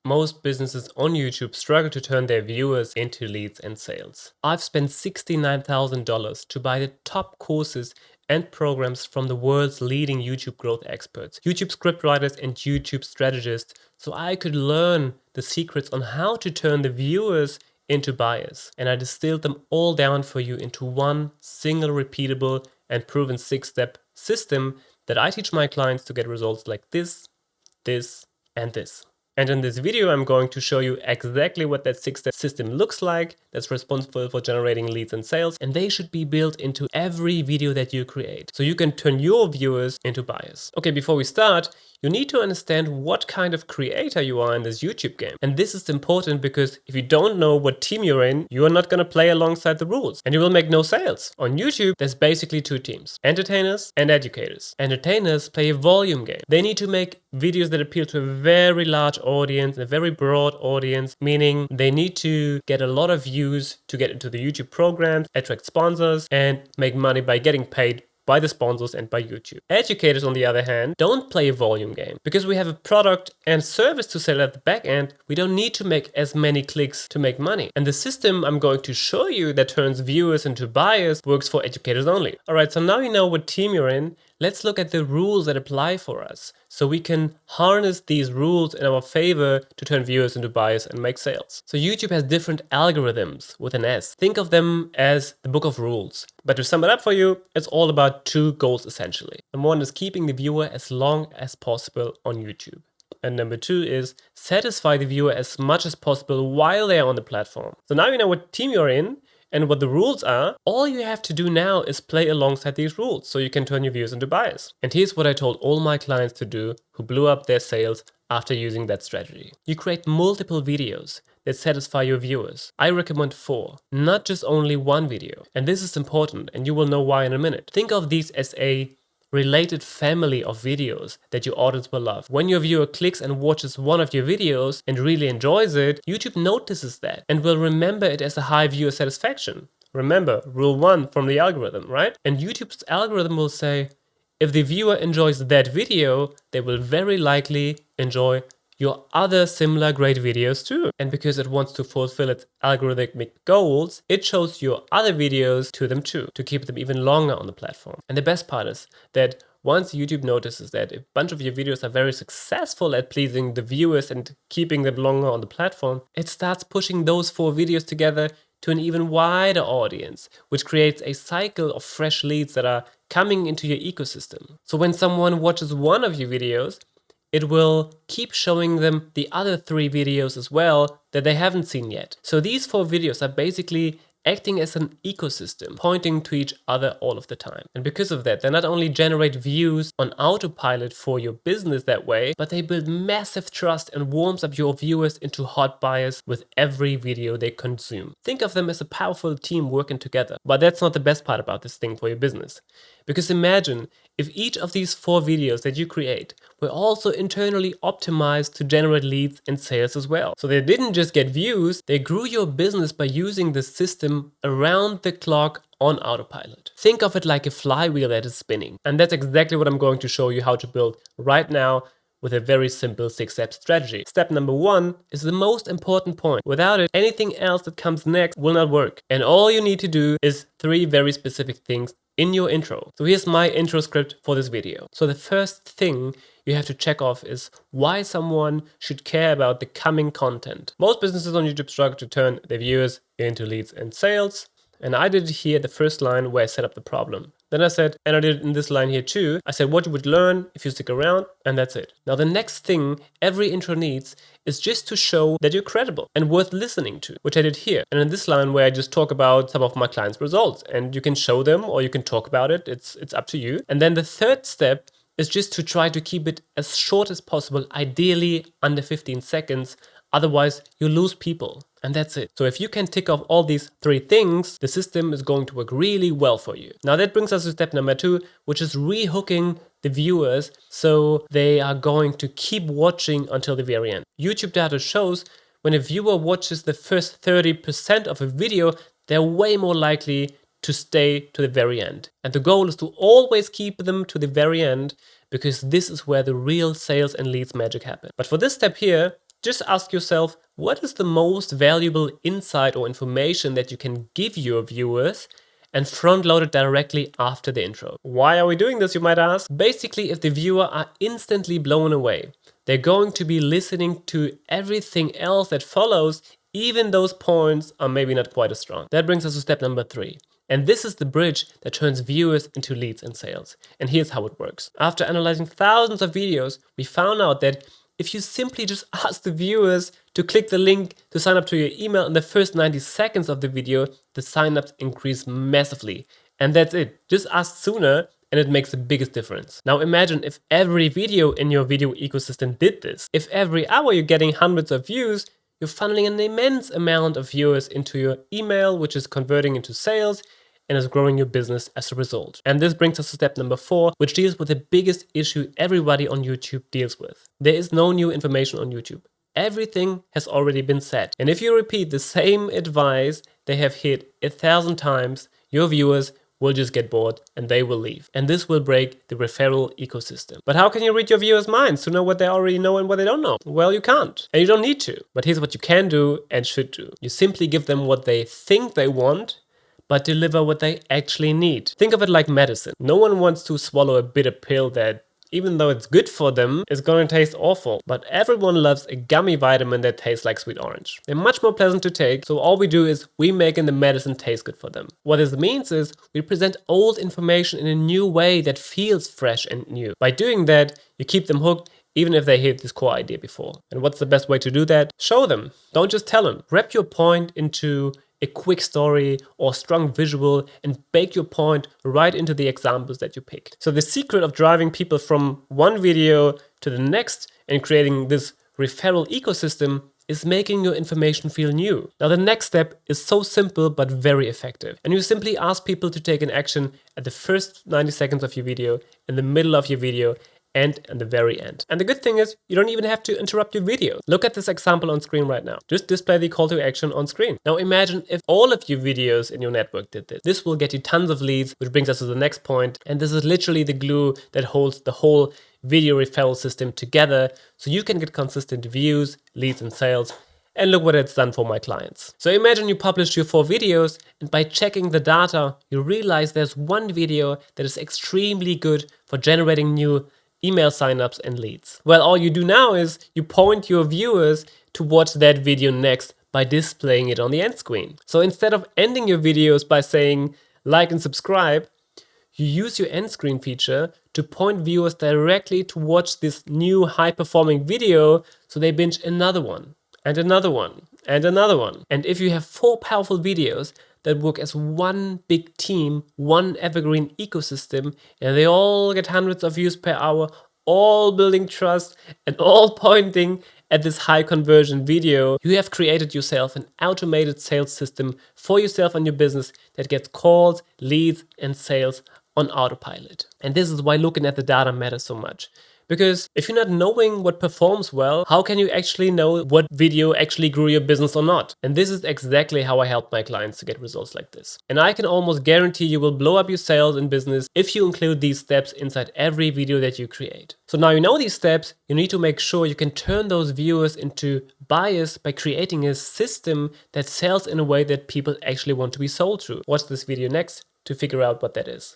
Most businesses on YouTube struggle to turn their viewers into leads and sales. I've spent $69,000 to buy the top courses and programs from the world's leading YouTube growth experts, YouTube scriptwriters and YouTube strategists, so I could learn the secrets on how to turn the viewers into buyers. And I distilled them all down for you into one single repeatable and proven 6-step system that I teach my clients to get results like this, and this. And in this video, I'm going to show you exactly what that 6-step system looks like that's responsible for generating leads and sales. And they should be built into every video that you create, so you can turn your viewers into buyers. Okay, before we start, you need to understand what kind of creator you are in this YouTube game. And this is important because if you don't know what team you're in, you are not going to play alongside the rules and you will make no sales. On YouTube, there's basically two teams: entertainers and educators. Entertainers play a volume game. They need to make videos that appeal to a very large audience, a very broad audience, meaning they need to get a lot of views to get into the YouTube programs, attract sponsors, and make money by getting paid by the sponsors and by YouTube. Educators, on the other hand, don't play a volume game. Because we have a product and service to sell at the back end, we don't need to make as many clicks to make money. And the system I'm going to show you that turns viewers into buyers works for educators only. Alright, so now you know what team you're in. Let's look at the rules that apply for us, so we can harness these rules in our favor to turn viewers into buyers and make sales. So YouTube has different algorithms with an S. Think of them as the book of rules. But to sum it up for you, it's all about two goals essentially. Number one is keeping the viewer as long as possible on YouTube. And number two is satisfy the viewer as much as possible while they are on the platform. So now you know what team you're in and what the rules are. All you have to do now is play alongside these rules so you can turn your viewers into buyers. And here's what I told all my clients to do who blew up their sales after using that strategy. You create multiple videos that satisfy your viewers. I recommend 4, not just only one video. And this is important, and you will know why in a minute. Think of these as a related family of videos that your audience will love. When your viewer clicks and watches one of your videos and really enjoys it, YouTube notices that and will remember it as a high viewer satisfaction. Remember, rule 1 from the algorithm, right? And YouTube's algorithm will say, if the viewer enjoys that video, they will very likely enjoy your other similar great videos too. And because it wants to fulfill its algorithmic goals, it shows your other videos to them too, to keep them even longer on the platform. And the best part is that once YouTube notices that a bunch of your videos are very successful at pleasing the viewers and keeping them longer on the platform, it starts pushing those 4 videos together to an even wider audience, which creates a cycle of fresh leads that are coming into your ecosystem. So when someone watches one of your videos, it will keep showing them the other 3 videos as well that they haven't seen yet. So these 4 videos are basically acting as an ecosystem, pointing to each other all of the time. And because of that, they not only generate views on autopilot for your business that way, but they build massive trust and warms up your viewers into hot buyers with every video they consume. Think of them as a powerful team working together. But that's not the best part about this thing for your business. Because imagine if each of these 4 videos that you create were also internally optimized to generate leads and sales as well. So they didn't just get views, they grew your business by using the system around the clock on autopilot. Think of it like a flywheel that is spinning. And that's exactly what I'm going to show you how to build right now with a very simple 6-step strategy. Step number 1 is the most important point. Without it, anything else that comes next will not work. And all you need to do is 3 very specific things in your intro. So here's my intro script for this video. So the first thing you have to check off is why someone should care about the coming content. Most businesses on YouTube struggle to turn their viewers into leads and sales. And I did it here, the first line where I set up the problem. Then I said, and I did it in this line here too, I said what you would learn if you stick around, and that's it. Now the next thing every intro needs is just to show that you're credible and worth listening to, which I did here. And in this line where I just talk about some of my clients' results, and you can show them or you can talk about it, it's up to you. And then the third step is just to try to keep it as short as possible, ideally under 15 seconds, otherwise you lose people. And that's it. So if you can tick off all these 3 things, the system is going to work really well for you. Now that brings us to step number 2, which is rehooking the viewers so they are going to keep watching until the very end. YouTube data shows when a viewer watches the first 30% of a video, they're way more likely to stay to the very end. And the goal is to always keep them to the very end, because this is where the real sales and leads magic happen. But for this step here, Just ask yourself, what is the most valuable insight or information that you can give your viewers, and front load it directly after the intro. Why are we doing this, you might ask? Basically, if the viewer are instantly blown away, they're going to be listening to everything else that follows, even those points are maybe not quite as strong. That brings us to step number 3. And this is the bridge that turns viewers into leads and sales. And here's how it works. After analyzing thousands of videos, we found out that if you simply just ask the viewers to click the link to sign up to your email in the first 90 seconds of the video, the signups increase massively. And that's it. Just ask sooner and it makes the biggest difference. Now imagine if every video in your video ecosystem did this. If every hour you're getting hundreds of views, you're funneling an immense amount of viewers into your email, which is converting into sales and is growing your business as a result. And this brings us to step number 4, which deals with the biggest issue everybody on YouTube deals with. There is no new information on YouTube. Everything has already been said. And if you repeat the same advice they have hit 1,000 times, your viewers will just get bored and they will leave. And this will break the referral ecosystem. But how can you read your viewers' minds to know what they already know and what they don't know? Well, you can't. And you don't need to. But here's what you can do and should do. You simply give them what they think they want, but deliver what they actually need. Think of it like medicine. No one wants to swallow a bitter pill that, even though it's good for them, is going to taste awful. But everyone loves a gummy vitamin that tastes like sweet orange. They're much more pleasant to take, so all we do is we make the medicine taste good for them. What this means is we present old information in a new way that feels fresh and new. By doing that, you keep them hooked even if they hit this core idea before. And what's the best way to do that? Show them. Don't just tell them. Wrap your point into a quick story or strong visual and bake your point right into the examples that you pick. So the secret of driving people from one video to the next and creating this referral ecosystem is making your information feel new. Now the next step is so simple but very effective. And you simply ask people to take an action at the first 90 seconds of your video, in the middle of your video, and at the very end. And the good thing is, you don't even have to interrupt your video. Look at this example on screen right now. Just display the call to action on screen. Now imagine if all of your videos in your network did this. This will get you tons of leads, which brings us to the next point. And this is literally the glue that holds the whole video referral system together, so you can get consistent views, leads, and sales. And look what it's done for my clients. So imagine you published your 4 videos, and by checking the data, you realize there's one video that is extremely good for generating new email signups and leads. Well, all you do now is you point your viewers to watch that video next by displaying it on the end screen. So instead of ending your videos by saying like and subscribe, you use your end screen feature to point viewers directly to watch this new high-performing video, so they binge another one and another one and another one. And if you have 4 powerful videos that work as one big team, one evergreen ecosystem, and they all get hundreds of views per hour, all building trust and all pointing at this high conversion video, you have created yourself an automated sales system for yourself and your business that gets calls, leads, and sales on autopilot. And this is why looking at the data matters so much. Because if you're not knowing what performs well, how can you actually know what video actually grew your business or not? And this is exactly how I help my clients to get results like this. And I can almost guarantee you will blow up your sales and business if you include these steps inside every video that you create. So now you know these steps, you need to make sure you can turn those viewers into buyers by creating a system that sells in a way that people actually want to be sold to. Watch this video next to figure out what that is.